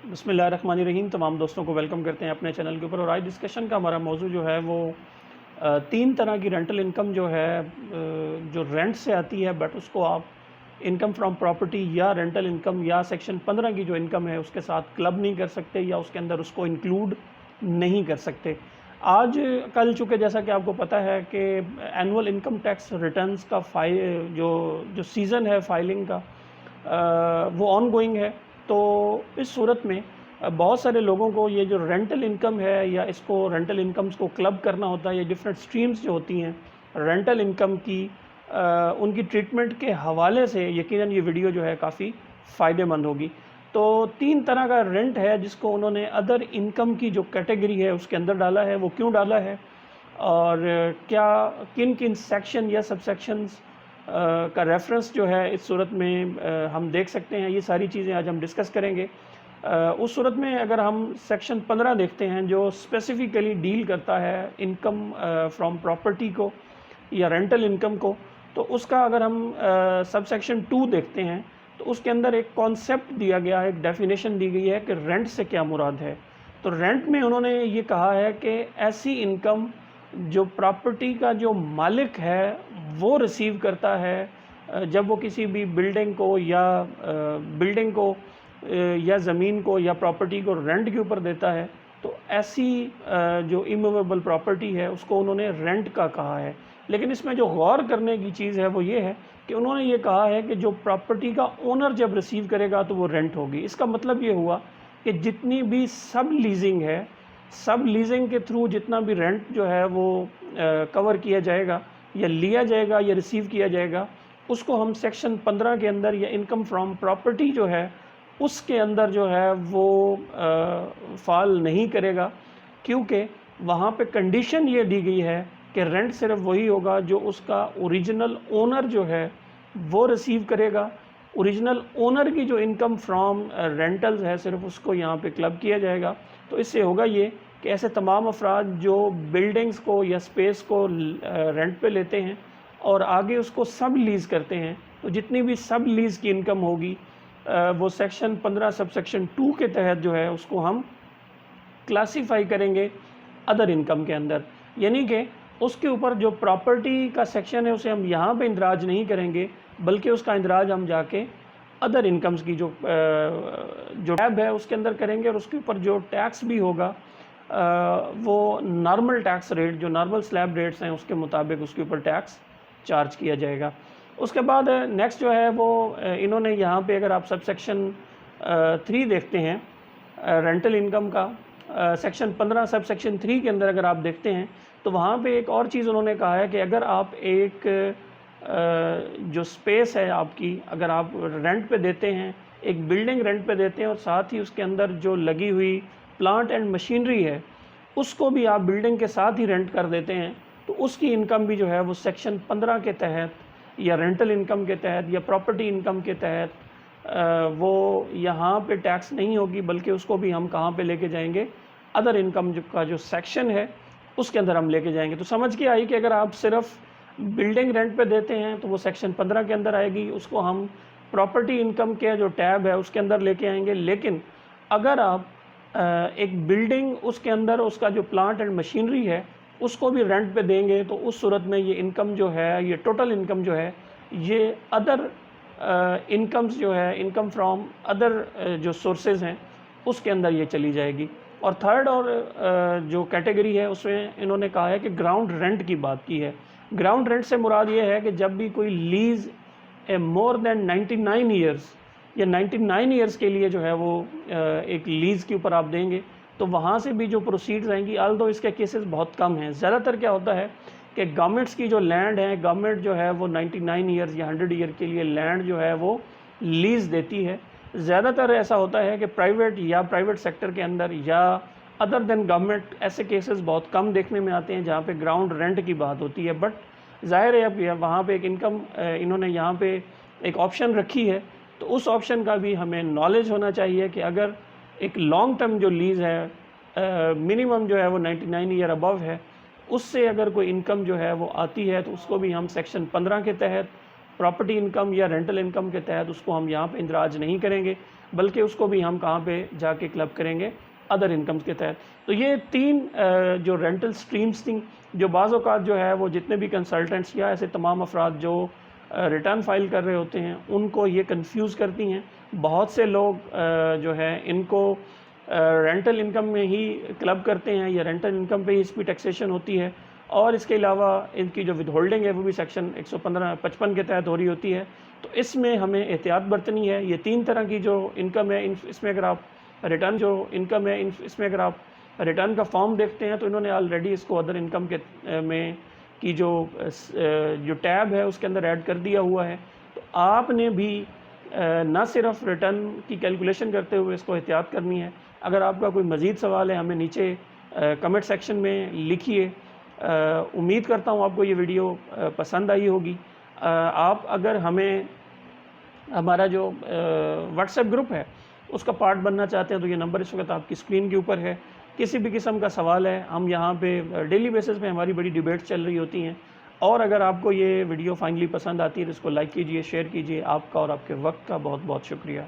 बिस्मिल्लाहिर्रहमानिर्रहीम। तमाम दोस्तों को वेलकम करते हैं अपने चैनल के ऊपर। और आज डिस्कशन का हमारा मौजू जो है वो तीन तरह की रेंटल इनकम जो है जो रेंट से आती है, बट उसको आप इनकम फ्रॉम प्रॉपर्टी या रेंटल इनकम या सेक्शन 15 की जो इनकम है उसके साथ क्लब नहीं कर सकते या उसके अंदर उसको इंक्लूड नहीं कर सकते। आज कल चूँकि जैसा कि आपको पता है कि एनुअल इनकम टैक्स रिटर्न्स का जो जो सीज़न है फाइलिंग का वो ऑन गोइंग है। तो इस सूरत में बहुत सारे लोगों को ये जो रेंटल इनकम है या इसको रेंटल इनकम्स को क्लब करना होता है, ये डिफरेंट स्ट्रीम्स जो होती हैं रेंटल इनकम की, उनकी ट्रीटमेंट के हवाले से यकीनन ये वीडियो जो है काफ़ी फ़ायदेमंद होगी। तो तीन तरह का रेंट है जिसको उन्होंने अदर इनकम की जो कैटेगरी है उसके अंदर डाला है। वो क्यों डाला है और क्या किन किन सेक्शन या सब सेक्शंस का रेफरेंस जो है इस सूरत में हम देख सकते हैं, ये सारी चीज़ें आज हम डिस्कस करेंगे। उस सूरत में अगर हम सेक्शन 15 देखते हैं जो स्पेसिफ़िकली डील करता है इनकम फ्रॉम प्रॉपर्टी को या रेंटल इनकम को, तो उसका अगर हम सब सेक्शन 2 देखते हैं तो उसके अंदर एक कॉन्सेप्ट दिया गया है, एक डेफिनेशन दी गई है कि रेंट से क्या मुराद है। तो रेंट में उन्होंने ये कहा है कि ऐसी इनकम जो प्रॉपर्टी का जो मालिक है वो रिसीव करता है जब वो किसी भी बिल्डिंग को या ज़मीन को या प्रॉपर्टी को रेंट के ऊपर देता है, तो ऐसी जो इमूवेबल प्रॉपर्टी है उसको उन्होंने रेंट का कहा है। लेकिन इसमें जो गौर करने की चीज़ है वो ये है कि उन्होंने ये कहा है कि जो प्रॉपर्टी का ओनर जब रिसीव करेगा तो वो रेंट होगी। इसका मतलब ये हुआ कि जितनी भी सब लीजिंग है, सब लीजिंग के थ्रू जितना भी रेंट जो है वो कवर किया जाएगा या लिया जाएगा या रिसीव किया जाएगा, उसको हम सेक्शन 15 के अंदर या इनकम फ्रॉम प्रॉपर्टी जो है उसके अंदर जो है वो फॉल नहीं करेगा, क्योंकि वहाँ पे कंडीशन ये दी गई है कि रेंट सिर्फ वही होगा जो उसका ओरिजिनल ओनर जो है वो रिसीव करेगा। ओरिजिनल ओनर की जो इनकम फ्रॉम रेंटल्स है सिर्फ उसको यहाँ पे क्लब किया जाएगा। तो इससे होगा ये कि ऐसे तमाम अफराद जो बिल्डिंग्स को या स्पेस को रेंट पे लेते हैं और आगे उसको सब लीज़ करते हैं, तो जितनी भी सब लीज़ की इनकम होगी वो सेक्शन 15 सब सेक्शन 2 के तहत जो है उसको हम क्लासीफाई करेंगे अदर इनकम के अंदर। यानी कि उसके ऊपर जो प्रॉपर्टी का सेक्शन है उसे हम यहाँ पे इंदराज नहीं करेंगे, बल्कि उसका इंदराज हम जाके अदर इनकम्स की जो टैब है उसके अंदर करेंगे। और उसके ऊपर जो टैक्स भी होगा वो नॉर्मल टैक्स रेट, जो नॉर्मल स्लैब रेट्स हैं उसके मुताबिक उसके ऊपर टैक्स चार्ज किया जाएगा। उसके बाद नेक्स्ट जो है वो इन्होंने यहाँ पे अगर आप सब सेक्शन 3 देखते हैं रेंटल इनकम का, सेक्शन 15 सब सेक्शन 3 के अंदर अगर आप देखते हैं तो वहाँ पे एक और चीज़ उन्होंने कहा है कि अगर आप एक जो स्पेस है आपकी, अगर आप रेंट पे देते हैं, एक बिल्डिंग रेंट पे देते हैं और साथ ही उसके अंदर जो लगी हुई प्लांट एंड मशीनरी है उसको भी आप बिल्डिंग के साथ ही रेंट कर देते हैं, तो उसकी इनकम भी जो है वो सेक्शन 15 के तहत या रेंटल इनकम के तहत या प्रॉपर्टी इनकम के तहत वो यहाँ पे टैक्स नहीं होगी, बल्कि उसको भी हम कहाँ पे लेके जाएंगे, अदर इनकम का जो सेक्शन है उसके अंदर हम लेके जाएंगे। तो समझ के आई कि अगर आप सिर्फ बिल्डिंग रेंट पे देते हैं तो वो सेक्शन 15 के अंदर आएगी, उसको हम प्रॉपर्टी इनकम के जो टैब है उसके अंदर लेके आएंगे। लेकिन अगर आप एक बिल्डिंग उसके अंदर उसका जो प्लांट एंड मशीनरी है उसको भी रेंट पे देंगे, तो उस सूरत में ये इनकम जो है, ये टोटल इनकम जो है, ये अदर इनकम्स जो है, इनकम फ्रॉम अदर जो सोर्सेज हैं उसके अंदर ये चली जाएगी। और थर्ड और जो कैटेगरी है उसमें इन्होंने कहा है कि ग्राउंड रेंट की बात की है। ग्राउंड रेंट से मुराद ये है कि जब भी कोई लीज़ मोर देन 99 ईयर्स या 99 ईयर्स के लिए जो है वो एक लीज़ के ऊपर आप देंगे, तो वहाँ से भी जो प्रोसीड्स आएंगी, आल्दो इसके केसेस बहुत कम हैं। ज़्यादातर क्या होता है कि गवर्नमेंट्स की जो लैंड है, गवर्नमेंट जो है वो 99 ईयर्स या 100 ईयर के लिए लैंड जो है वो लीज़ देती है। ज़्यादातर ऐसा होता है कि प्राइवेट सेक्टर के अंदर या अदर देन गवर्नमेंट ऐसे केसेस बहुत कम देखने में आते हैं जहाँ पे ग्राउंड रेंट की बात होती है। बट ज़ाहिर है अब वहाँ पे एक इनकम इन्होंने यहाँ पे एक ऑप्शन रखी है, तो उस ऑप्शन का भी हमें नॉलेज होना चाहिए कि अगर एक लॉन्ग टर्म जो लीज़ है, मिनिमम जो है वो 99 ईयर अबव है, उससे अगर कोई इनकम जो है वो आती है तो उसको भी हम सेक्शन 15 के तहत प्रॉपर्टी इनकम या रेंटल इनकम के तहत उसको हम यहाँ पे इंदराज नहीं करेंगे, बल्कि उसको भी हम कहाँ पे जाके क्लब करेंगे, अदर इनकम्स के तहत। तो ये 3 जो रेंटल स्ट्रीम्स थी, जो बाज़ औक़ात जो है वो जितने भी कंसल्टेंट्स या ऐसे तमाम अफराद जो रिटर्न फाइल कर रहे होते हैं उनको ये कंफ्यूज करती हैं। बहुत से लोग जो है इनको रेंटल इनकम में ही क्लब करते हैं, या रेंटल इनकम पे ही इसकी टैक्सेशन होती है, और इसके अलावा इनकी जो विद होल्डिंग है वो भी सेक्शन 155 के तहत हो रही होती है। तो इसमें हमें एहतियात बरतनी है। ये 3 तरह की जो इनकम है, इसमें अगर आप रिटर्न जो इनकम है, इसमें अगर आप रिटर्न का फॉर्म देखते हैं तो इन्होंने ऑलरेडी इसको अदर इनकम के में की जो टैब है उसके अंदर ऐड कर दिया हुआ है। तो आपने भी ना सिर्फ रिटर्न की कैलकुलेशन करते हुए इसको एहतियात करनी है। अगर आपका कोई मज़ीद सवाल है हमें नीचे कमेंट सेक्शन में लिखिए। उम्मीद करता हूँ आपको ये वीडियो पसंद आई होगी। आप अगर हमें हमारा जो व्हाट्सएप ग्रुप है उसका पार्ट बनना चाहते हैं तो ये नंबर इस वक्त आपकी स्क्रीन के ऊपर है। किसी भी किस्म का सवाल है, हम यहाँ पे डेली बेसिस पे हमारी बड़ी डिबेट चल रही होती हैं। और अगर आपको ये वीडियो फाइनली पसंद आती है तो इसको लाइक कीजिए, शेयर कीजिए। आपका और आपके वक्त का बहुत बहुत शुक्रिया।